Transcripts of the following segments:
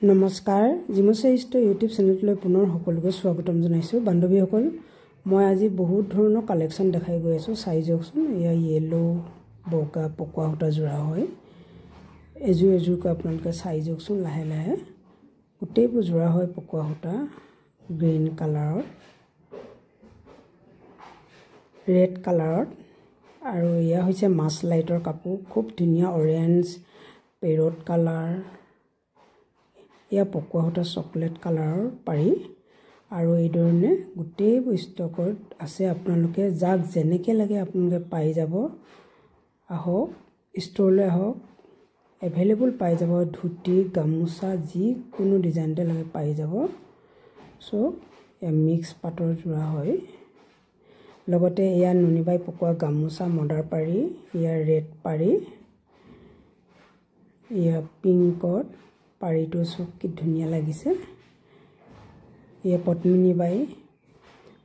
নমস্কাৰ জিমোচাইষ্ট ইউটিউব চেনেললৈ পুনৰ সকলোকে স্বাগতম জনাইছো বান্ধৱীসকল মই আজি বহুত ধৰণৰ কালেকচন দেখাই গৈ আছো চাই যাওকচোন এয়া ইয়েলো বগা পকুৱা হটা জোৰা হয় এজুকৈ আপোনালোকে চাই যাওকচোন লাহে লাহে গোটেইবোৰ জোৰা হয় পকুৱা হটা গ্ৰীন কালাৰত ৰেড কালাৰত আৰু এয়া হৈছে মাছ লাইটৰ কাপোৰ খুব ধুনীয়া অৰেঞ্জ পেৰট কালাৰ या पकुआ हटा चॉकलेट कलर पारी और ये गोटे स्टकत आसे आपनालोके जाक जेनेके लगे आपनालोके पाई जाब आहक स्टोरले आहक एभेलेबल पाई जाब धुती गामोचा जिकोनो डिजाइनते लगे पाई जाब सो या मिक्स पाटर जोड़ा है लगते या नुनीबाई पकुआ गामोचा मदार पारी या रेड पारी या पिंकट पारी तो सब कि धुनिया लगिसे ये पद्मिनी बाई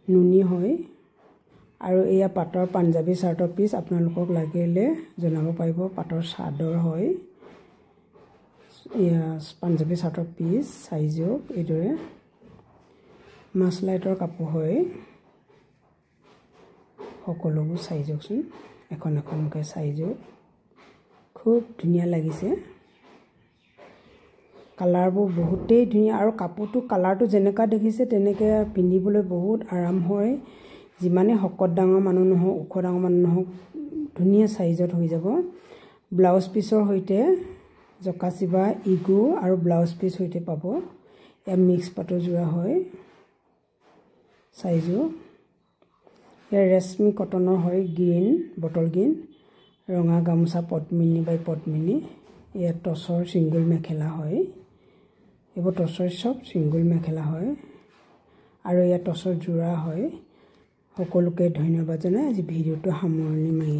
नुनी है और या पाटर पंजाबी शार्टर पिस आपनालोকক लागेले जनाब पाइब पाटर चादर है या पंजाबी शार्टर पिस साइजक ये माछ लाइटर कापोर है सकलोबो साइजकसोन एखन एखनके साइजक खूब धुनिया लगिसे कलर बहुते धुनिया और कापोर कलर तो जेनेका देखिसे तेनेके पिंधिबले बहुत आराम है जिमाने हकत डांगर मानु नहक उख डांगर मानु नहक धुनिया साइजत हो जाब ब्लाउज पिसर सहिते जकासिबा इगो और ब्लाउज पिस सहिते पाब या मिक्स पाटर जोड़ा है साइजो या रेशमी कटनर है ग्रीन बटल ग्रीन रंगा गामोचा पद्मिनी बाई पद्मिनी या टसर सिंगल मेखेला है ये टसर सब सिंगल मेखेला है और या टसर जोड़ा है सकलोके धन्यवाद जानाई आज भिडिओ सामৰণি मारि